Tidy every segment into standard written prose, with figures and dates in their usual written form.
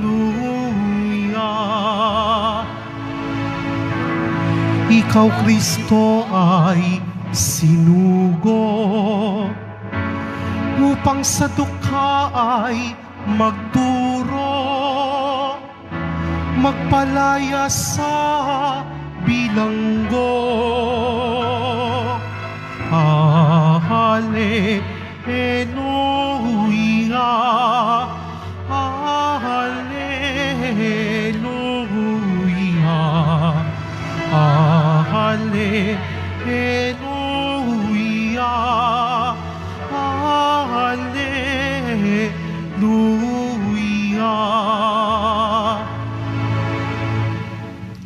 Hallelujah. Ikaw, Kristo, ay sinugo upang sa dukha ay magturo, magpalaya sa bilanggo. Hallelujah. Hallelujah. Hallelujah. Hallelujah.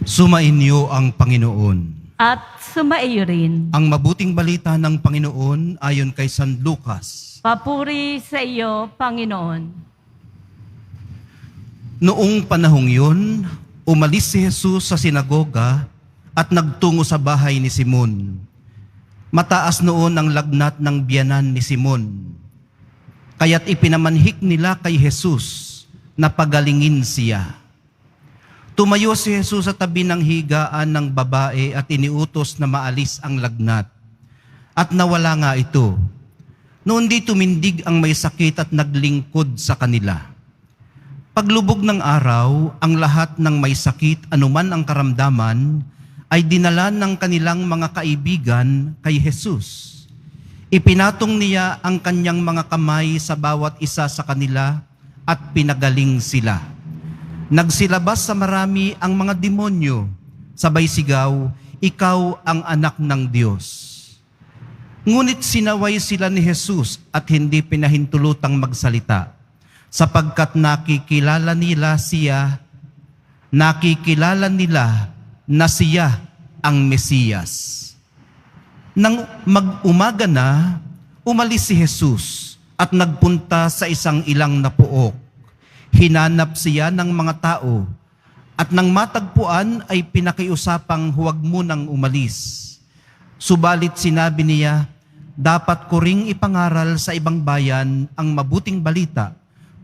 Sumainyo ang Panginoon. At sumaiyo rin. Ang mabuting balita ng Panginoon ayon kay San Lucas. Papuri sa iyo, Panginoon. Noong panahong yun, umalis si Jesus sa sinagoga at nagtungo sa bahay ni Simon. Mataas noon ang lagnat ng biyanan ni Simon. Kaya't ipinamanhik nila kay Jesus na pagalingin siya. Tumayo si Jesus sa tabi ng higaan ng babae at iniutos na maalis ang lagnat. At nawala nga ito. Noon di tumindig ang may sakit at naglingkod sa kanila. Paglubog ng araw, ang lahat ng may sakit, anuman ang karamdaman, ay dinala ng kanilang mga kaibigan kay Jesus. Ipinatong niya ang kanyang mga kamay sa bawat isa sa kanila at pinagaling sila. Nagsilabas sa marami ang mga demonyo, sabay sigaw, "Ikaw ang anak ng Diyos." Ngunit sinaway sila ni Jesus at hindi pinahintulutang magsalita, sapagkat nakikilala nila na siya ang Mesiyas. Nang mag-umaga na, umalis si Jesus at nagpunta sa isang ilang na puok. Hinanap siya ng mga tao at nang matagpuan ay pinakiusapang huwag munang umalis. Subalit sinabi niya, dapat ko ring ipangaral sa ibang bayan ang mabuting balita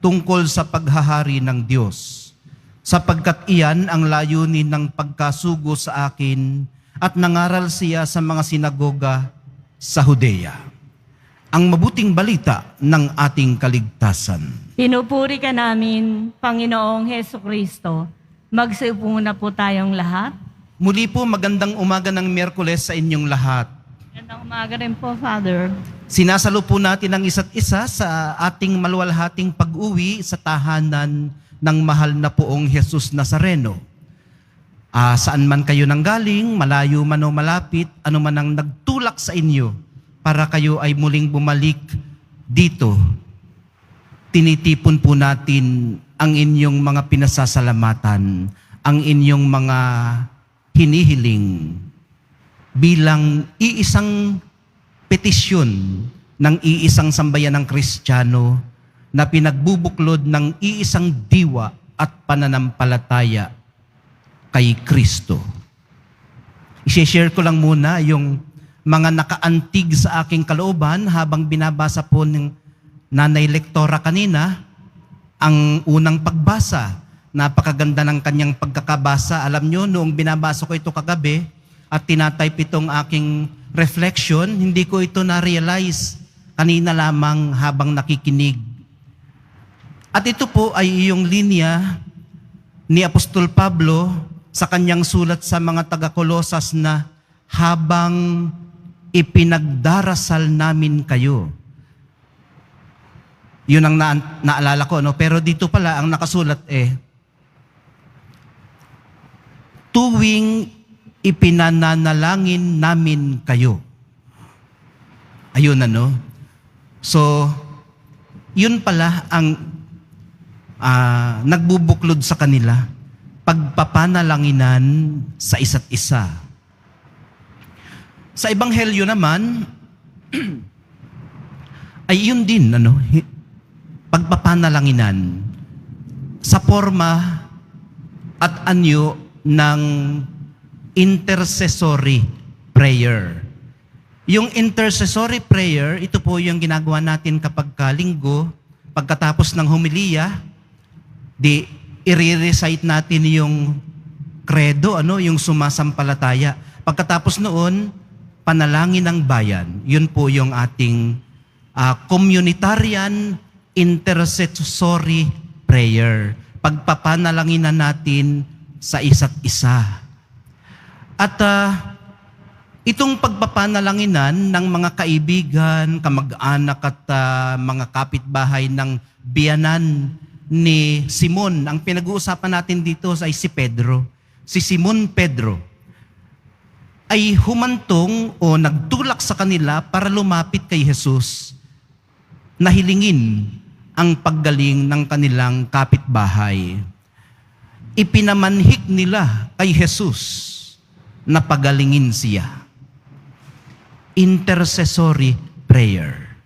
tungkol sa paghahari ng Diyos, sapagkat iyan ang layunin ng pagkasugo sa akin at nangaral siya sa mga sinagoga sa Judea. Ang mabuting balita ng ating kaligtasan. Pinupuri ka namin, Panginoong Hesukristo. Magsiupo na po tayong lahat. Muli po magandang umaga ng Miyerkules sa inyong lahat. Magandang umaga rin po, Father. Sinasalo po natin ang isa't isa sa ating maluwalhating pag-uwi sa tahanan ng mahal na poong Jesus Nazareno. Saan man kayo nanggaling, malayo man o malapit, ano man ang nagtulak sa inyo para kayo ay muling bumalik dito, tinitipon po natin ang inyong mga pinasasalamatan, ang inyong mga hinihiling bilang iisang petisyon ng iisang sambayan ng Kristiyano na pinagbubuklod ng iisang diwa at pananampalataya kay Kristo. I-share ko lang muna yung mga nakaantig sa aking kalooban habang binabasa po ng Nanay Lektora kanina ang unang pagbasa. Napakaganda ng kanyang pagkakabasa. Alam nyo, noong binabasa ko ito kagabi at tinatype itong aking reflection, hindi ko ito na-realize kanina lamang habang nakikinig. At ito po ay iyong linya ni Apostol Pablo sa kanyang sulat sa mga taga-Kolosas na habang ipinagdarasal namin kayo. Yun ang naalala ko, no? Pero dito pala ang nakasulat tuwing ipinananalangin namin kayo. Ayun ano. So, yun pala ang nagbubuklod sa kanila, pagpapanalanginan sa isa't isa. Sa Ebanghelyo naman, ay yun din, pagpapanalanginan sa forma at anyo ng intercessory prayer. Yung intercessory prayer, ito po yung ginagawa natin kapag linggo, pagkatapos ng homilya, di i-recite natin yung credo, yung sumasampalataya. Pagkatapos noon, panalangin ng bayan. Yun po yung ating communitarian intercessory prayer. Pagpapanalanginan natin sa isa't isa. At itong pagpapanalanginan ng mga kaibigan, kamag-anak at mga kapitbahay ng biyanan ni Simon. Ang pinag-uusapan natin dito ay si Pedro. Si Simon Pedro ay humantong o nagtulak sa kanila para lumapit kay Jesus na hilingin ang paggaling ng kanilang kapitbahay. Ipinamanhik nila kay Jesus na pagalingin siya. Intercessory prayer.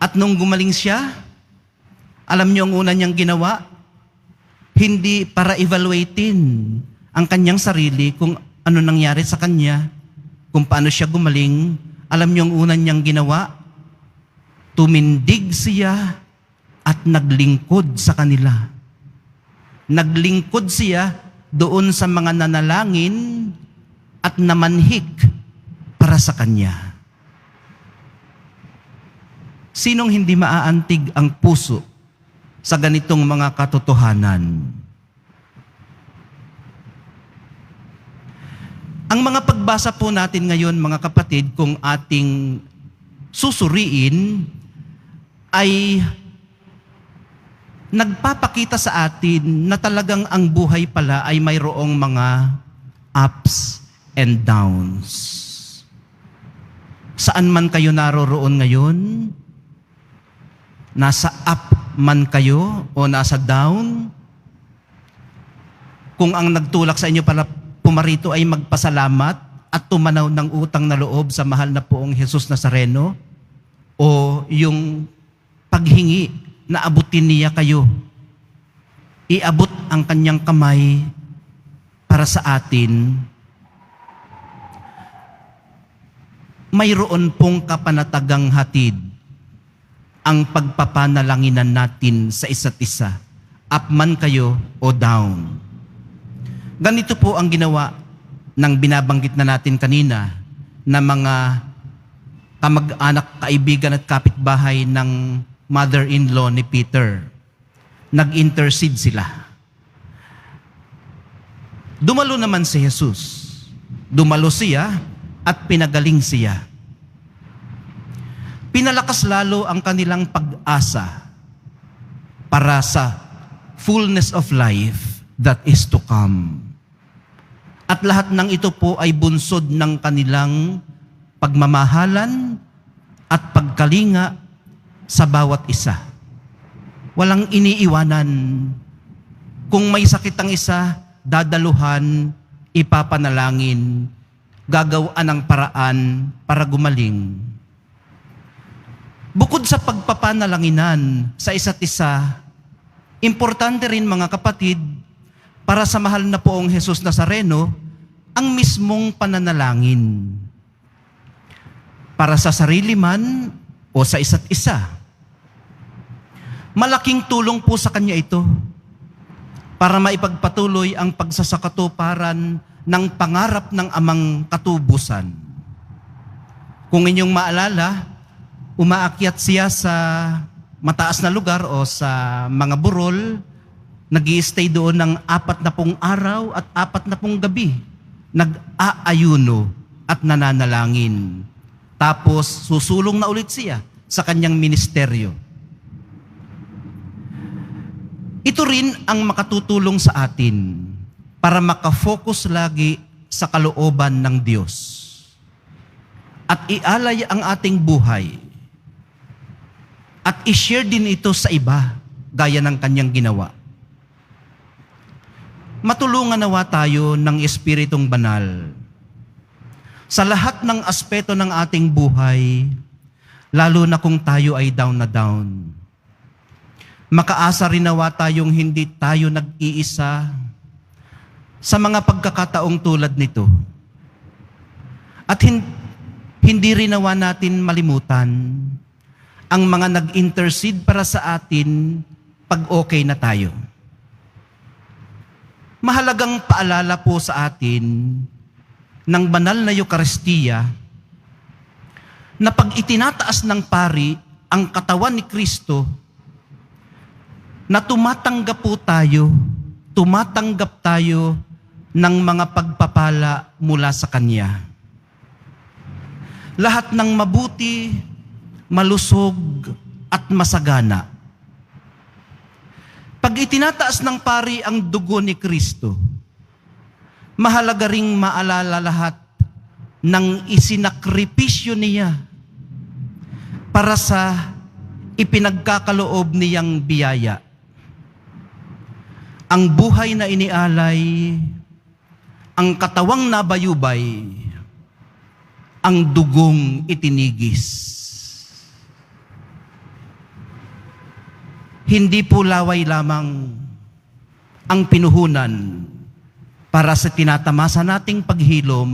At nung gumaling siya, alam niyo ang una niyang ginawa? Hindi para evaluatein ang kanyang sarili kung ano nangyari sa kanya, kung paano siya gumaling. Alam niyo ang una niyang ginawa? Tumindig siya at naglingkod sa kanila. Naglingkod siya doon sa mga nanalangin at namanhik para sa kanya. Sinong hindi maaantig ang puso sa ganitong mga katotohanan? Ang mga pagbasa po natin ngayon, mga kapatid, kung ating susuriin, ay nagpapakita sa atin na talagang ang buhay pala ay mayroong mga ups and downs. Saan man kayo naroroon ngayon, nasa up man kayo o nasa down, kung ang nagtulak sa inyo para pumarito ay magpasalamat at tumanaw ng utang na loob sa mahal na poong Jesus Nazareno, o yung paghingi na abutin niya kayo, iabot ang kanyang kamay para sa atin, mayroon pong kapanatagang hatid ang pagpapanalanginan natin sa isa't isa, up man kayo o down. Ganito po ang ginawa ng binabanggit na natin kanina na mga kamag-anak, kaibigan at kapitbahay ng mother-in-law ni Peter. Nag-intercede sila. Dumalo naman si Jesus. Dumalo siya at pinagaling siya. Pinalakas lalo ang kanilang pag-asa para sa fullness of life that is to come. At lahat ng ito po ay bunsod ng kanilang pagmamahalan at pagkalinga sa bawat isa. Walang iniiwanan. Kung may sakit ang isa, dadaluhan, ipapanalangin, gagawaan ng paraan para gumaling. Bukod sa pagpapanalanginan sa isa't isa, importante rin mga kapatid, para sa mahal na poong Jesus Nazareno, ang mismong pananalangin. Para sa sarili man o sa isa't isa. Malaking tulong po sa kanya ito para maipagpatuloy ang pagsasakatuparan ng pangarap ng amang katubusan. Kung inyong maalala, umaakyat siya sa mataas na lugar o sa mga burol, nag-i-stay doon ng 40 araw at 40 gabi. Nag-aayuno at nananalangin. Tapos susulong na ulit siya sa kanyang ministeryo. Ito rin ang makatutulong sa atin para makafocus lagi sa kalooban ng Diyos. At ialay ang ating buhay. At i-share din ito sa iba, gaya ng kanyang ginawa. Matulungan nawa tayo ng Espiritong Banal sa lahat ng aspeto ng ating buhay, lalo na kung tayo ay down na down. Makaasa rin nawa tayong hindi tayo nag-iisa sa mga pagkakataong tulad nito. At hindi rin nawa natin malimutan ang mga nag-intercede para sa atin pag okay na tayo. Mahalagang paalala po sa atin ng banal na Eucharistia na pag itinataas ng pari ang katawan ni Kristo, na tumatanggap tayo ng mga pagpapala mula sa Kanya. Lahat ng mabuti, malusog, at masagana. Pag itinataas ng pari ang dugo ni Kristo, mahalaga ring maalala lahat ng isinakripisyo niya para sa ipinagkakaloob niyang biyaya. Ang buhay na inialay, ang katawang nabayubay, ang dugong itinigis. Hindi po laway lamang ang pinuhunan para sa tinatamasa nating paghilom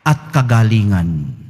at kagalingan.